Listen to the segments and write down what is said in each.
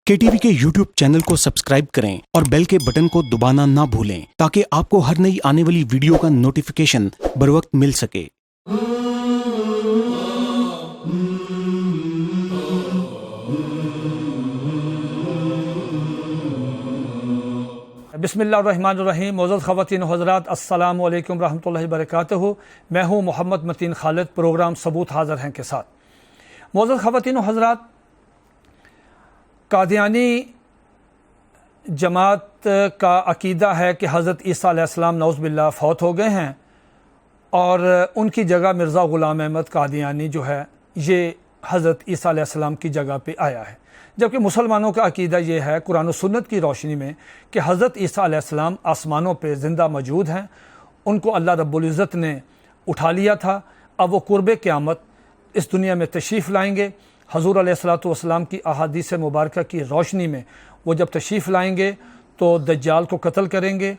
KTV کے YouTube channel کو subscribe کریں اور بیل کے بٹن کو دبانا نہ بھولیں تاکہ آپ کو ہر نئی آنے والی ویڈیو کا نوٹیفیکیشن بروقت مل سکے۔ بسم اللہ الرحمن الرحیم۔ معزز خواتین و حضرات، السلام علیکم ورحمۃ اللہ وبرکاتہ۔ میں ہوں محمد متین خالد، پروگرام ثبوت حاضر ہیں کے ساتھ۔ معزز خواتین و حضرات، قادیانی جماعت کا عقیدہ ہے کہ حضرت عیسیٰ علیہ السلام نعوذ باللہ فوت ہو گئے ہیں اور ان کی جگہ مرزا غلام احمد قادیانی جو ہے یہ حضرت عیسیٰ علیہ السلام کی جگہ پہ آیا ہے، جبکہ مسلمانوں کا عقیدہ یہ ہے قرآن و سنت کی روشنی میں کہ حضرت عیسیٰ علیہ السلام آسمانوں پہ زندہ موجود ہیں، ان کو اللہ رب العزت نے اٹھا لیا تھا، اب وہ قرب قیامت اس دنیا میں تشریف لائیں گے۔ حضور علیہ السلام کی احادیث مبارکہ کی روشنی میں وہ جب تشریف لائیں گے تو دجال کو قتل کریں گے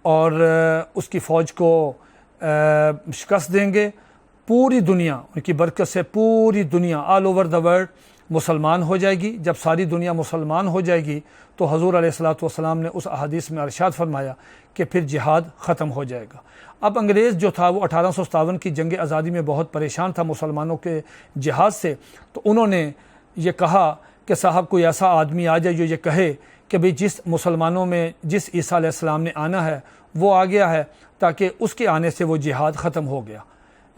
اور اس کی فوج کو شکست دیں گے۔ پوری دنیا ان کی برکت سے پوری دنیا آل اوور دا ورلڈ مسلمان ہو جائے گی۔ جب ساری دنیا مسلمان ہو جائے گی تو حضور علیہ السلام نے اس احادیث میں ارشاد فرمایا کہ پھر جہاد ختم ہو جائے گا۔ اب انگریز جو تھا وہ 1857 کی جنگ آزادی میں بہت پریشان تھا مسلمانوں کے جہاد سے، تو انہوں نے یہ کہا کہ صاحب کوئی ایسا آدمی آ جائے جو یہ کہے کہ بھئی جس مسلمانوں میں جس عیسیٰ علیہ السلام نے آنا ہے وہ آ گیا ہے، تاکہ اس کے آنے سے وہ جہاد ختم ہو گیا۔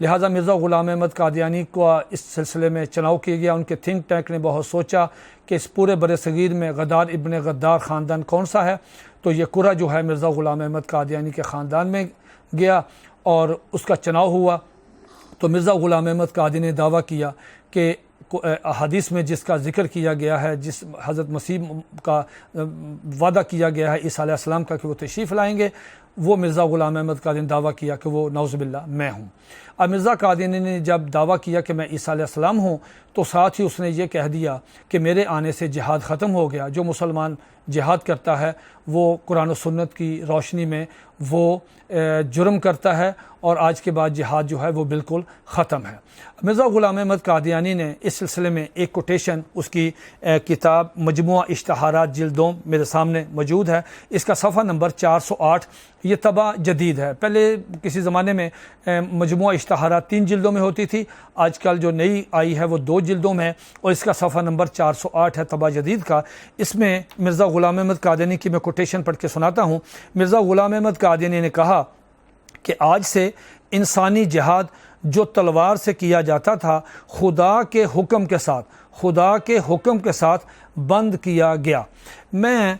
لہٰذا مرزا غلام احمد قادیانی کو اس سلسلے میں چناؤ کیا گیا۔ ان کے تھنک ٹینک نے بہت سوچا کہ اس پورے بر صغیر میں غدار ابن غدار خاندان کون سا ہے، تو یہ قرعہ جو ہے مرزا غلام احمد قادیانی کے خاندان میں گیا اور اس کا چناؤ ہوا۔ تو مرزا غلام احمد قادیانی نے دعویٰ کیا کہ حدیث میں جس کا ذکر کیا گیا ہے، جس حضرت مسیح کا وعدہ کیا گیا ہے عیسیٰ علیہ السلام کا کہ وہ تشریف لائیں گے، وہ مرزا غلام احمد قادیانی نے دعویٰ کیا کہ وہ نعوذ باللہ میں ہوں۔ اب مرزا قادیانی نے جب دعویٰ کیا کہ میں عیسیٰ علیہ السلام ہوں تو ساتھ ہی اس نے یہ کہہ دیا کہ میرے آنے سے جہاد ختم ہو گیا۔ جو مسلمان جہاد کرتا ہے وہ قرآن و سنت کی روشنی میں وہ جرم کرتا ہے اور آج کے بعد جہاد جو ہے وہ بالکل ختم ہے۔ مرزا غلام احمد قادیانی نے اس سلسلے میں ایک کوٹیشن، اس کی کتاب مجموعہ اشتہارات جلد 2 میرے سامنے موجود ہے، اس کا صفحہ نمبر 408، یہ طبع جدید ہے۔ پہلے کسی زمانے میں مجموعہ اشتہارات 3 جلدوں میں ہوتی تھی، آج کل جو نئی آئی ہے وہ 2 جلدوں میں ہے اور اس کا صفحہ نمبر 408 ہے طبع جدید کا۔ اس میں مرزا غلام احمد قادیانی کی میں کوٹیشن پڑھ کے سناتا ہوں۔ مرزا غلام احمد قادیانی نے کہا کہ آج سے انسانی جہاد جو تلوار سے کیا جاتا تھا خدا کے حکم کے ساتھ بند کیا گیا۔ میں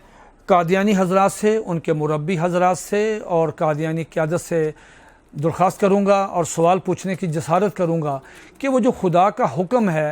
قادیانی حضرات سے، ان کے مربی حضرات سے اور قادیانی قیادت سے درخواست کروں گا اور سوال پوچھنے کی جسارت کروں گا کہ وہ جو خدا کا حکم ہے،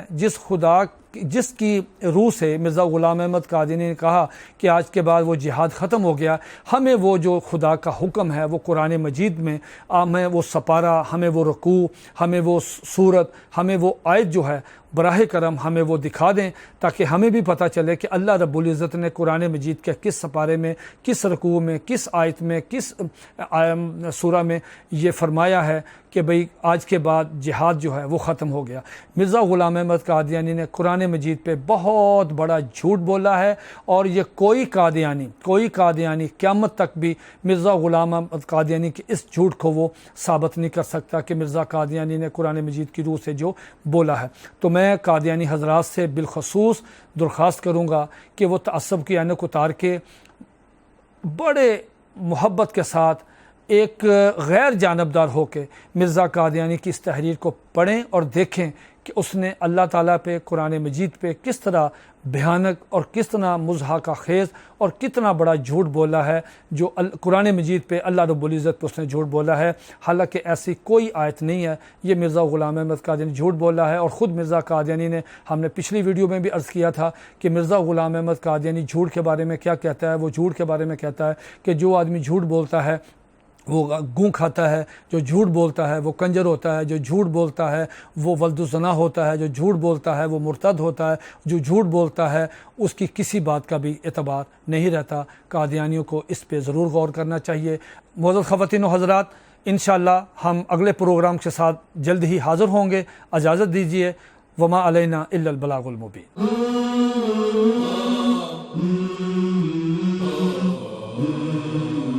جس کی روح سے مرزا غلام احمد قادیانی نے کہا کہ آج کے بعد وہ جہاد ختم ہو گیا، ہمیں وہ جو خدا کا حکم ہے وہ قرآن مجید میں ہمیں وہ سپارہ، ہمیں وہ رکوع، ہمیں وہ صورت، ہمیں وہ آیت جو ہے براہ کرم ہمیں وہ دکھا دیں تاکہ ہمیں بھی پتہ چلے کہ اللہ رب العزت نے قرآن مجید کے کس سپارے میں، کس رکوع میں، کس آیت میں، کس سورہ میں یہ فرمایا ہے کہ بھئی آج کے بعد جہاد جو ہے وہ ختم ہو گیا۔ مرزا غلام احمد قادیانی نے قرآن مجید پہ بہت بڑا جھوٹ بولا ہے اور یہ کوئی قادیانی قیامت تک بھی مرزا غلام احمد قادیانی کے اس جھوٹ کو وہ ثابت نہیں کر سکتا کہ مرزا قادیانی نے قرآن مجید کی روح سے جو بولا ہے۔ تو میں قادیانی حضرات سے بالخصوص درخواست کروں گا کہ وہ تعصب کی عینک اتار کے بڑے محبت کے ساتھ ایک غیر جانبدار ہو کے مرزا قادیانی کی اس تحریر کو پڑھیں اور دیکھیں کہ اس نے اللہ تعالیٰ پہ، قرآن مجید پہ کس طرح بھیانک اور کس طرح مضحکہ خیز اور کتنا بڑا جھوٹ بولا ہے۔ جو قرآن مجید پہ اللہ رب العزت پہ اس نے جھوٹ بولا ہے، حالانکہ ایسی کوئی آیت نہیں ہے۔ یہ مرزا غلام احمد قادیانی جھوٹ بولا ہے اور خود مرزا قادیانی نے، ہم نے پچھلی ویڈیو میں بھی عرض کیا تھا کہ مرزا غلام احمد قادیانی جھوٹ کے بارے میں کیا کہتا ہے۔ وہ جھوٹ کے بارے میں کہتا ہے کہ جو آدمی جھوٹ بولتا ہے وہ گوں کھاتا ہے، جو جھوٹ بولتا ہے وہ کنجر ہوتا ہے، جو جھوٹ بولتا ہے وہ ولد الزنا ہوتا ہے، جو جھوٹ بولتا ہے وہ مرتد ہوتا ہے، جو جھوٹ بولتا ہے اس کی کسی بات کا بھی اعتبار نہیں رہتا۔ قادیانیوں کو اس پہ ضرور غور کرنا چاہیے۔ معزز خواتین و حضرات، انشاءاللہ ہم اگلے پروگرام کے ساتھ جلد ہی حاضر ہوں گے۔ اجازت دیجیے۔ وما علینا الا البلاغ المبین۔ الحمد